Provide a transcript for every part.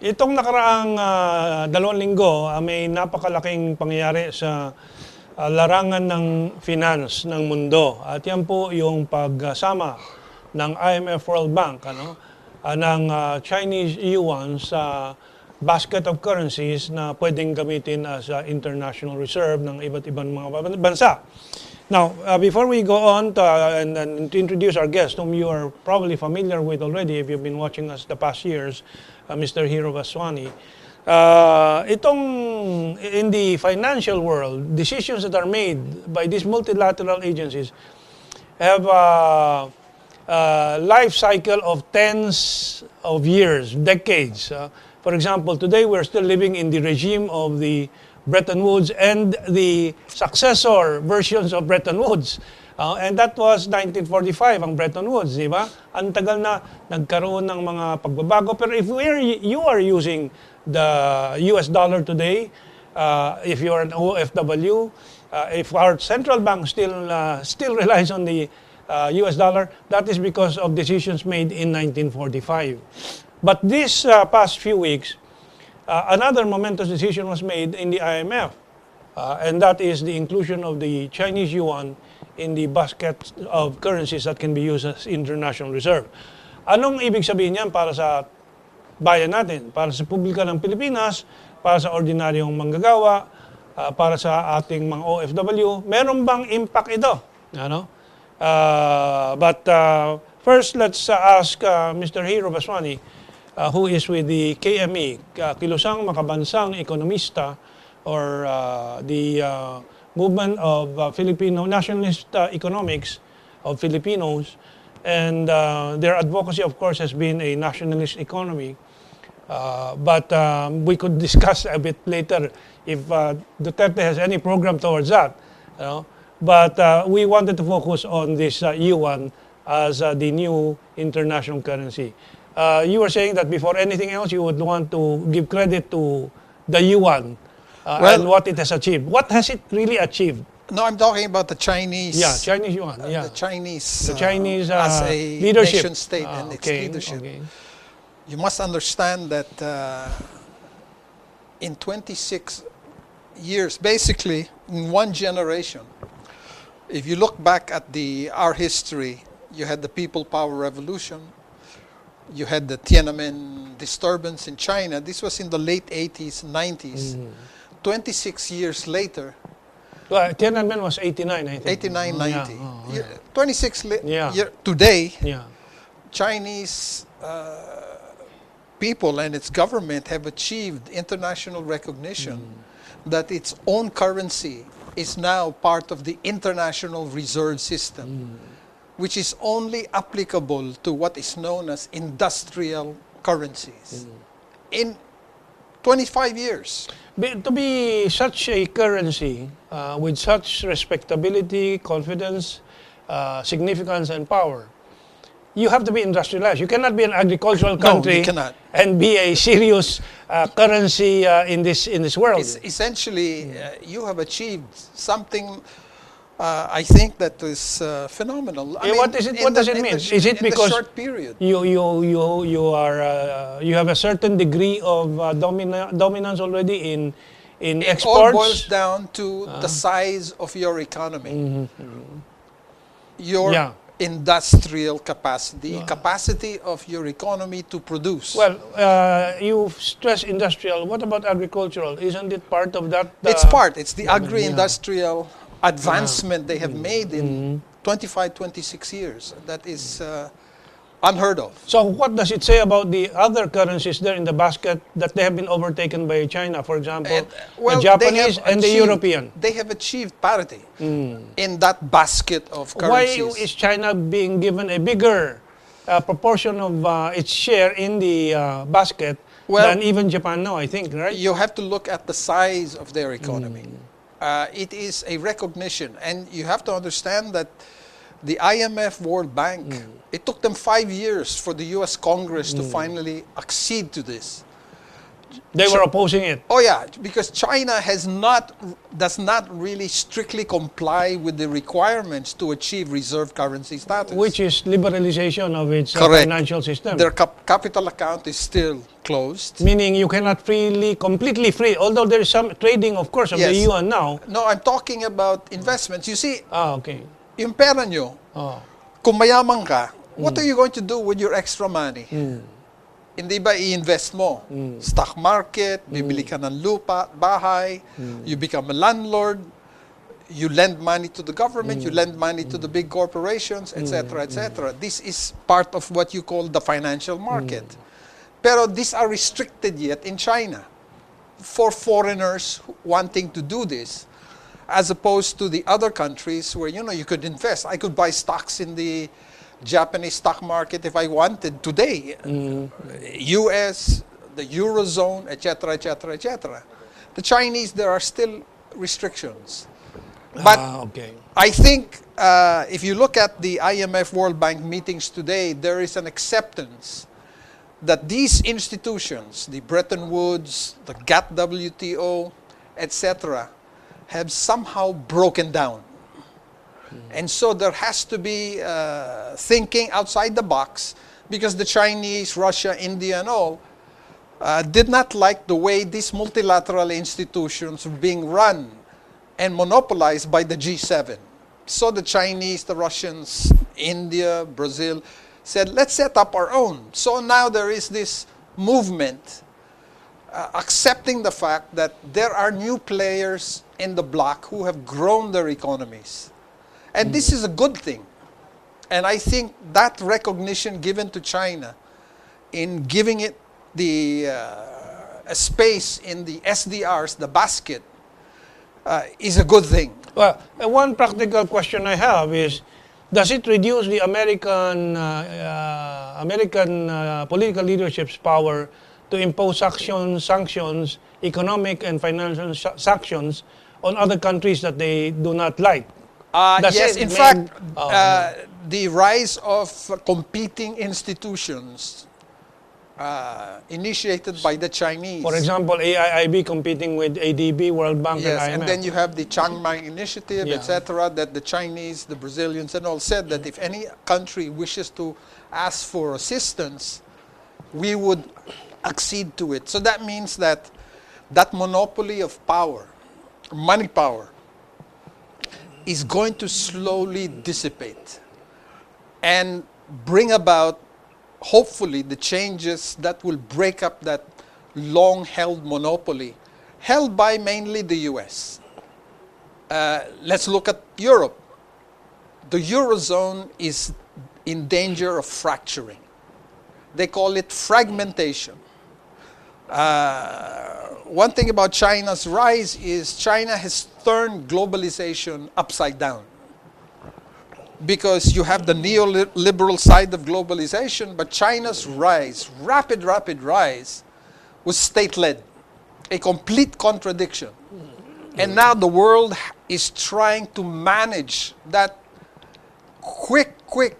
Itong nakaraang 2 linggo, may napakalaking pangyayari sa larangan ng finance ng mundo. At yan po yung pagsama ng IMF World Bank ng Chinese Yuan sa basket of currencies na pwedeng gamitin as international reserve ng iba't ibang mga bansa. Now, before we go on and to introduce our guest, whom you are probably familiar with already if you've been watching us the past years, Mr. Hiro Vaswani, in the financial world, decisions that are made by these multilateral agencies have a life cycle of tens of years, decades. For example, today we're still living in the regime of the Bretton Woods and the successor versions of Bretton Woods. And that was 1945, ang Bretton Woods, di ba? Ang tagal na nagkaroon ng mga pagbabago. Pero if you are using the US dollar today, if you are an OFW, if our central bank still relies on the US dollar, that is because of decisions made in 1945. But this past few weeks, another momentous decision was made in the IMF, and that is the inclusion of the Chinese yuan in the basket of currencies that can be used as international reserve. Anong ibig sabihin niyan para sa bayan natin, para sa publika ng Pilipinas, para sa ordinaryong manggagawa, para sa ating mga OFW? Meron bang impact ito? But first, let's ask Mr. Hiro Vaswani, who is with the KME, Kilusang Makabansang Ekonomista, or the movement of Filipino nationalist economics of Filipinos, and their advocacy, of course, has been a nationalist economy. But we could discuss a bit later if Duterte has any program towards that. But we wanted to focus on this yuan as the new international currency. You were saying that before anything else, you would want to give credit to the yuan and what it has achieved. What has it really achieved? No, I'm talking about the Chinese. Yeah, Chinese yuan. The Chinese as a leadership. nation state and its leadership. Okay. You must understand that in 26 years, basically in one generation, if you look back at our history, you had the People Power Revolution. You had the Tiananmen disturbance in China. This was in the late 80s, 90s. 26 years later. Well, Tiananmen was 89, I think. 89, 90. Yeah. 26 years today, Chinese people and its government have achieved international recognition that its own currency is now part of the international reserve system. Which is only applicable to what is known as industrial currencies. In 25 years. To be such a currency with such respectability, confidence, significance, and power, you have to be industrialized. You cannot be an agricultural country and be a serious currency in this world. Essentially, you have achieved something. I think that is phenomenal. What is it? What does it mean? Is it because short period? you have a certain degree of dominance already in exports? It all boils down to the size of your economy, your industrial capacity, capacity of your economy to produce. Well, you stress industrial. What about agricultural? Isn't it part of that? It's part. It's the agri-industrial advancement they have made in 25, 26 years. That is unheard of. So what does it say about the other currencies there in the basket that they have been overtaken by China, for example, the Japanese and the European? They have achieved parity in that basket of currencies. Why is China being given a bigger proportion of its share in the basket than even Japan now, I think, right? You have to look at the size of their economy. It is a recognition, and you have to understand that the IMF World Bank, it took them 5 years for the US Congress to finally accede to this. They were opposing it. Oh yeah, because China does not really strictly comply with the requirements to achieve reserve currency status. Which is liberalization of its Correct. financial system. Their capital account is still closed. Meaning you cannot completely free, although there is some trading, of course, of the Yes. yuan now. No, I'm talking about investments. You see, Okay. yung pera nyo, Oh. kung mayaman ka, what are you going to do with your extra money? Mm. Hindi ba i-invest mo? Stock market, bibili ka ng lupa, bahay, you become a landlord, you lend money to the government, you lend money to the big corporations, etc., etc. This is part of what you call the financial market. Pero these are restricted yet in China for foreigners wanting to do this, as opposed to the other countries where, you know, you could invest. I could buy stocks in the Japanese stock market if I wanted today. US, the Eurozone, etc., etc., etc. The Chinese, there are still restrictions. But Okay. I think if you look at the IMF World Bank meetings today, there is an acceptance that these institutions, the Bretton Woods, the GATT WTO, etc., have somehow broken down. And so there has to be thinking outside the box, because the Chinese, Russia, India, and all did not like the way these multilateral institutions were being run and monopolized by the G7. So the Chinese, the Russians, India, Brazil said, let's set up our own. So now there is this movement accepting the fact that there are new players in the bloc who have grown their economies. And this is a good thing. And I think that recognition given to China in giving it the a space in the SDRs, the basket, is a good thing. Well, one practical question I have is, does it reduce the American political leadership's power to impose sanctions, economic and financial sanctions on other countries that they do not like? Yes, in fact, the rise of competing institutions initiated by the Chinese. For example, AIIB competing with ADB, World Bank, Yes, and IMF. and then you have the Chiang Mai Initiative, Yeah. etc., that the Chinese, the Brazilians, and all said that if any country wishes to ask for assistance, we would accede to it. So that means that that monopoly of power, money power, is going to slowly dissipate and bring about, hopefully, the changes that will break up that long-held monopoly, held by mainly the US. Let's look at Europe. The Eurozone is in danger of fracturing. They call it fragmentation. One thing about China's rise is China has turned globalization upside down. Because you have the neoliberal side of globalization, but China's rise, rapid rise, was state-led. A complete contradiction. And now the world is trying to manage that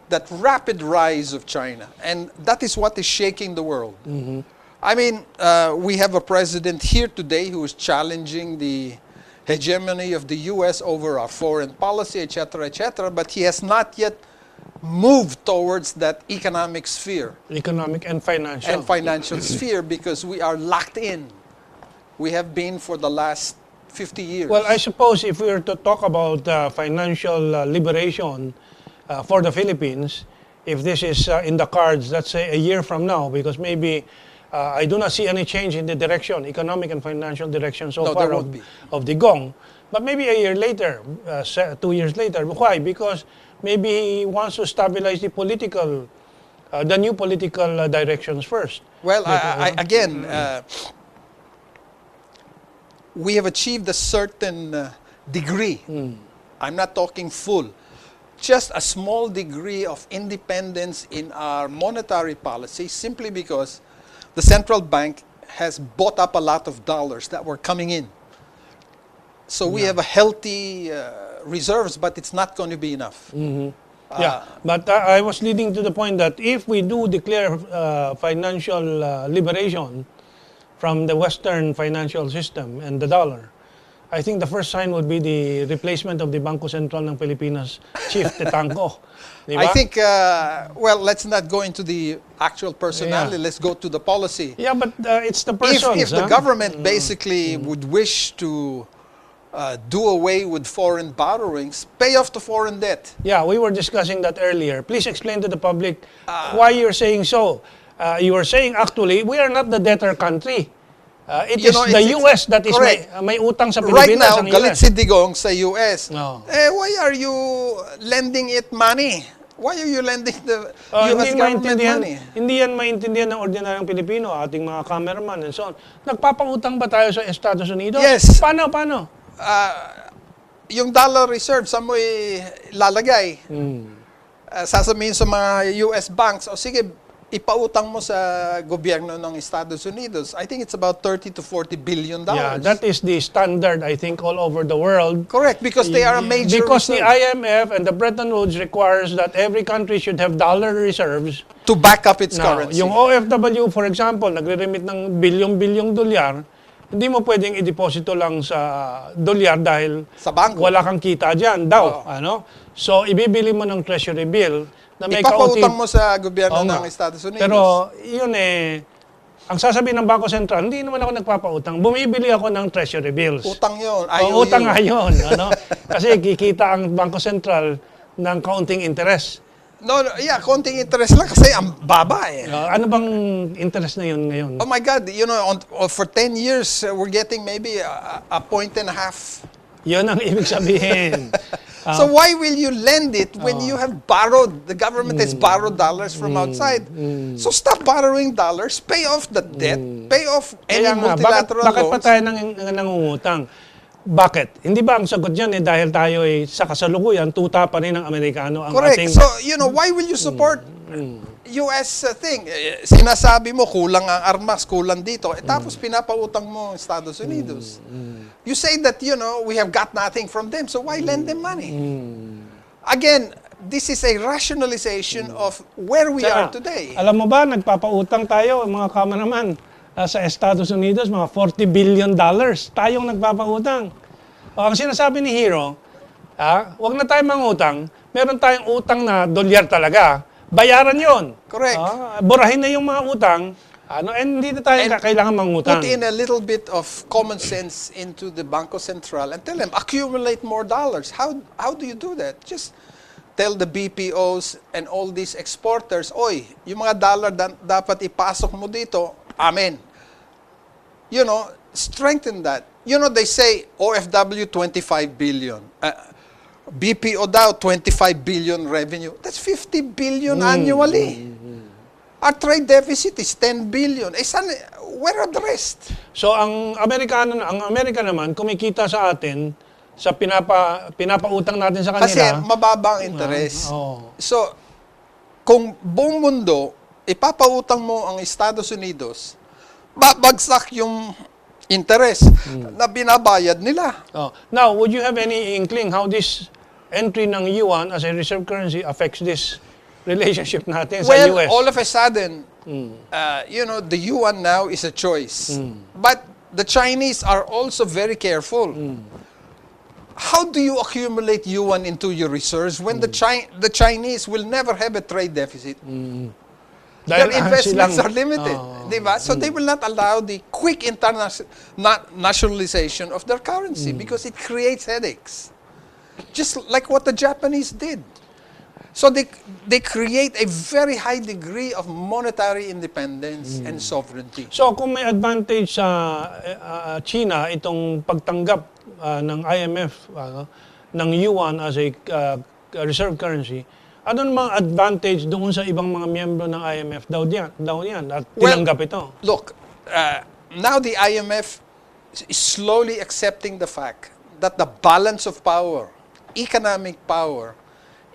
that rapid rise of China. And that is what is shaking the world. I mean, we have a president here today who is challenging the hegemony of the US over our foreign policy, etc., but he has not yet moved towards that economic sphere. Economic and financial. And financial sphere, because we are locked in. We have been for the last 50 years. Well, I suppose if we were to talk about financial liberation for the Philippines, if this is in the cards, let's say a year from now, because maybe I do not see any change in the direction, economic and financial direction so far of the Gong. But maybe a year later, 2 years later. Why? Because maybe he wants to stabilize the political, the new political directions first. Well, again, we have achieved a certain degree. I'm not talking full. Just a small degree of independence in our monetary policy, simply because the central bank has bought up a lot of dollars that were coming in. So we have a healthy reserves, but it's not going to be enough. Yeah, but I was leading to the point that if we do declare financial liberation from the Western financial system and the dollar, I think the first sign would be the replacement of the Bangko Sentral ng Pilipinas Chief Tetangco. Di ba? I think, well, let's not go into the actual personality. Yeah. Let's go to the policy. Yeah, but it's the persons. If the government basically would wish to do away with foreign borrowings, pay off the foreign debt. Yeah, we were discussing that earlier. Please explain to the public why you're saying so. You are saying actually, we are not the debtor country. It is the US that is may utang sa Right Pilipinas. now, galit si Digong sa US. No. Why are you lending it money? Why are you lending the US government money? Hindi yan maintindihan ng ordinaryong Pilipino, ating mga cameraman and so on. Nagpapautang ba tayo sa Estados Unidos? Yes. Paano? Yung dollar reserve, saan mo ilalagay? Sasabihin sa mga US banks, o sige, ipautang mo sa gobyerno ng Estados Unidos. I think it's about 30 to 40 billion dollars. Yeah, that is the standard, I think, all over the world. Correct, because they are a major Because reserve. the IMF and the Bretton Woods requires that every country should have dollar reserves. To back up its Now, currency. yung OFW, for example, nagre-remit ng bilyong-bilyong dolyar, hindi mo pwedeng i-deposito lang sa dolyar dahil Sa bangko. wala kang kita dyan daw. Ano? So, ibibili mo ng treasury bill na may Ipapautang mo sa gobyerno ng Estados Unidos. Pero yun ang sasabihin ng Bangko Sentral, hindi naman ako nagpapautang. Bumibili ako ng treasury bills. Utang yun. Utang nga yun. Ano? Kasi kikita ang Bangko Sentral ng kaunting interest. No, yeah, konting interest lang kasi ang baba Ano bang interest na yun ngayon? Oh my God, for 10 years, we're getting maybe a point and a half. Yun ang ibig sabihin. So why will you lend it when you have borrowed, the government has borrowed dollars from outside? So stop borrowing dollars, pay off the debt, pay off any multilateral bakit pa loans. tayo nangungutang? Bakit? Hindi ba ang sagot dyan dahil tayo sa kasalukuyan, tuta pa rin ng Amerikano ang Correct. ating... So, why will you support US thing? Sinasabi mo, kulang ang armas, kulang dito. Tapos pinapautang mo Estados Unidos. You say that, we have got nothing from them, so why lend them money? Again, this is a rationalization of where we are today. Alam mo ba, nagpapautang tayo, mga cameraman, sa Estados Unidos, mga $40 billion. Tayong nagpapautang. Ang sinasabi ni Hero, wag na tayo mangutang, meron tayong utang na dolyar talaga, bayaran yon. Correct. Burahin na yung mga utang, and hindi na tayo kailangan mangutang. Put in a little bit of common sense into the Bangko Sentral and tell them, accumulate more dollars. How do you do that? Just tell the BPOs and all these exporters, oy, yung mga dollar dapat ipasok mo dito, amen. Strengthen that. They say OFW 25 billion. BPO daw 25 billion revenue. That's 50 billion annually. Our trade deficit is 10 billion. Where are the rest? So ang Amerika naman kumikita sa atin sa pinapautang natin sa kanila. Kasi mababa ang interest. So kung buong mundo ipapautang mo ang Estados Unidos, babagsak yung interest na binabayad nila. Now, would you have any inkling how this entry ng Yuan as a reserve currency affects this relationship natin sa US? All of a sudden, the Yuan now is a choice. But the Chinese are also very careful. How do you accumulate Yuan into your reserves when the Chinese will never have a trade deficit? Their investments are limited. Diba? So they will not allow the quick nationalization of their currency because it creates headaches. Just like what the Japanese did. So they create a very high degree of monetary independence and sovereignty. So kung may advantage sa China itong pagtanggap ng IMF ng Yuan as a reserve currency, ano namang advantage doon sa ibang mga miyembro ng IMF daw yan at tinanggap ito? Look, now the IMF is slowly accepting the fact that the balance of power, economic power,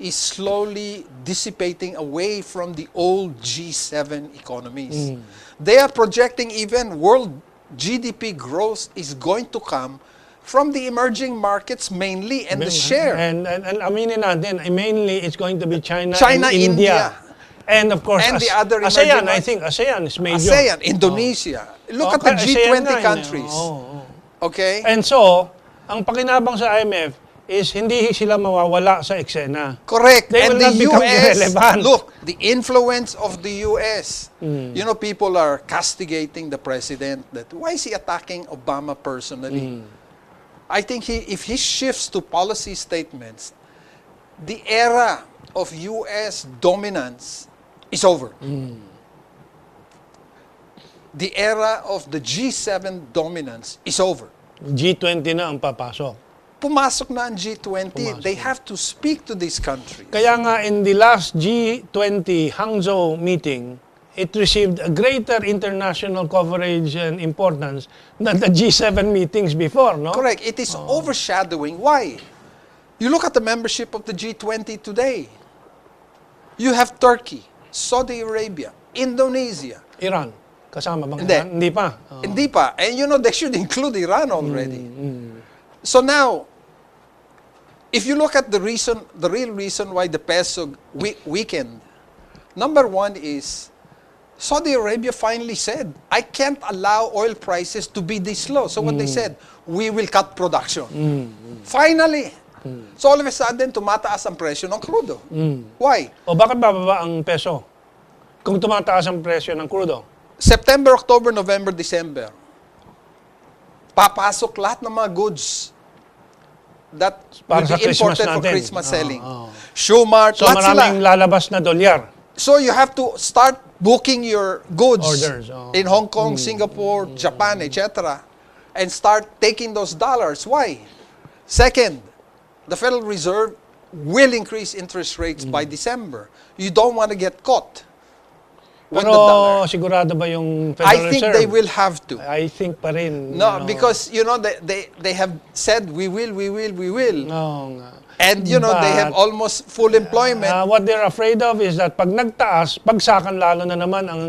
is slowly dissipating away from the old G7 economies. They are projecting even world GDP growth is going to come from the emerging markets mainly and the share. And aminin natin, mainly it's going to be China and India. And of course, And the other ASEAN, emerging I ones. think ASEAN is major. ASEAN, Indonesia. Look at the ASEAN G20 nga, countries. Okay? And so, ang pakinabang sa IMF is hindi sila mawawala sa eksena. Correct. They And will the not become US, irrelevant. look, the influence of the US. You know, people are castigating the president that why is he attacking Obama personally? I think if he shifts to policy statements, the era of US dominance is over. The era of the G7 dominance is over. G20 na ang papasok. Pumasok na ang G20. They have to speak to these countries. Kaya nga in the last G20 Hangzhou meeting, it received a greater international coverage and importance than the G7 meetings before, no? Correct. It is overshadowing. Why? You look at the membership of the G20 today. You have Turkey, Saudi Arabia, Indonesia. Iran. Kasama bang Hindi. Iran? Hindi pa. Hindi pa. And you know, they should include Iran already. So now, if you look at the real reason why the peso weakened, number one is Saudi Arabia finally said, I can't allow oil prices to be this low. So what they said, we will cut production. Finally. So all of a sudden, tumataas ang presyo ng crudo. Why? O bakit bababa ang peso? Kung tumataas ang presyo ng crudo? September, October, November, December. Papasok lahat ng mga goods that Para will sa be imported Christmas for natin. Christmas selling. Oo. Shoemart, So lahat sila. maraming lalabas na dolyar. So you have to start booking your goods Orders, in Hong Kong, Singapore, Japan, etc. and start taking those dollars. Why? Second, the Federal Reserve will increase interest rates by December. You don't want to get caught with the dollar. Pero sigurado ba yung Federal I think Reserve? they will have to. I think pa rin. No, because you know they have said we will. No, nga. And you know they have But, almost full employment. What they're afraid of is that pag nagtaas, pagsakan lalo na naman ang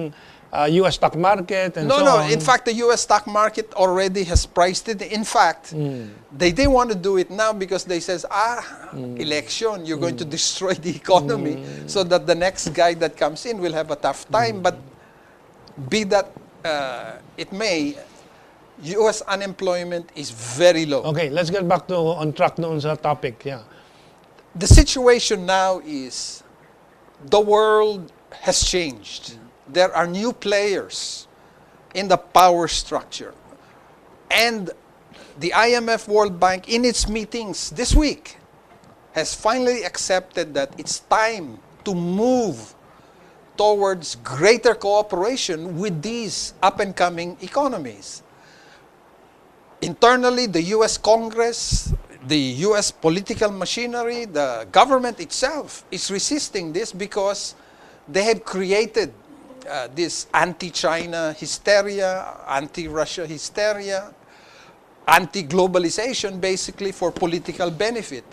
US stock market and No, so no. on. In fact, the U.S. stock market already has priced it. In fact, they didn't want to do it now because they says, election, you're going to destroy the economy so that the next guy that comes in will have a tough time. But be that it may, U.S. unemployment is very low. Okay, let's get back to on track noon sa topic. Yeah. The situation now is the world has changed. There are new players in the power structure. And the IMF World Bank, in its meetings this week, has finally accepted that it's time to move towards greater cooperation with these up-and-coming economies. Internally, the U.S. Congress, the U.S. political machinery, the government itself is resisting this because they have created this anti-China hysteria, anti-Russia hysteria, anti-globalization basically for political benefit.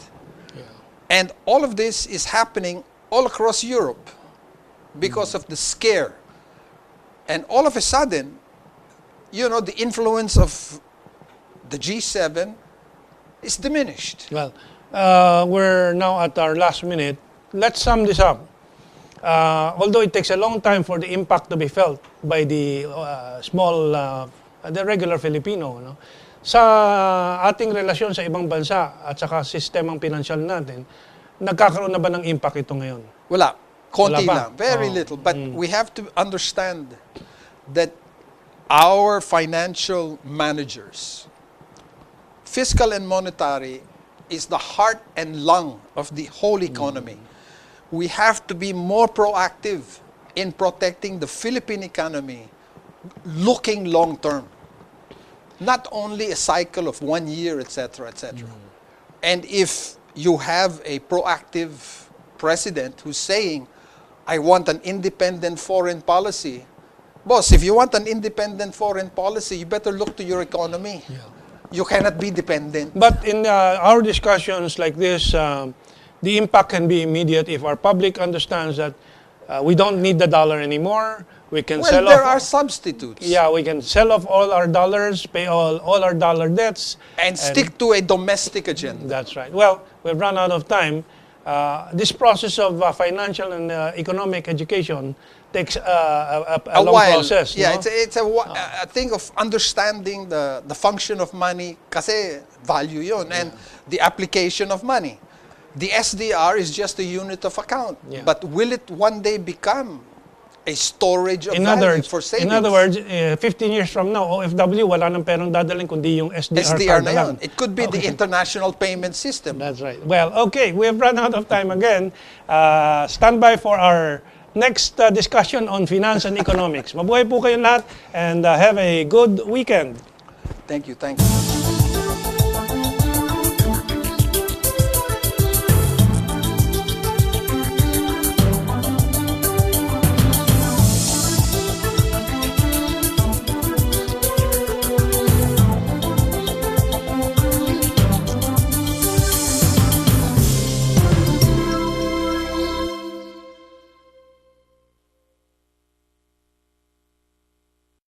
Yeah. And all of this is happening all across Europe because of the scare. And all of a sudden, you know, the influence of the G7 is diminished. Well, we're now at our last minute. Let's sum this up. Although it takes a long time for the impact to be felt by the the regular Filipino, no? Sa ating relasyon sa ibang bansa at saka sistemang pinansyal natin, nagkakaroon na ba ng impact ito ngayon? Wala. Konti Wala pa. lang. Very little. But we have to understand that our financial managers, fiscal and monetary, is the heart and lung of the whole economy. We have to be more proactive in protecting the Philippine economy, looking long term. Not only a cycle of 1 year, etc., etc. And if you have a proactive president who's saying, I want an independent foreign policy, boss, if you want an independent foreign policy, you better look to your economy. Yeah. You cannot be dependent. But in our discussions like this, the impact can be immediate if our public understands that we don't need the dollar anymore. We can sell there off. are substitutes. Yeah, we can sell off all our dollars, pay all our dollar debts. And stick to a domestic agenda. That's right. Well, we've run out of time. this process of financial and economic education takes a long while. process. Yeah, no? it's a thing of understanding the function of money kasi value yun and the application of money. The SDR is just a unit of account. Yeah. But will it one day become a storage of value for savings? In other words, 15 years from now, OFW, wala nang perang dadaling kundi yung SDR card na lang. yun. It could be the international payment system. That's right. Well, okay, we have run out of time again. Stand by for our next discussion on finance and economics. Mabuhay po kayo lahat and have a good weekend. Thank you.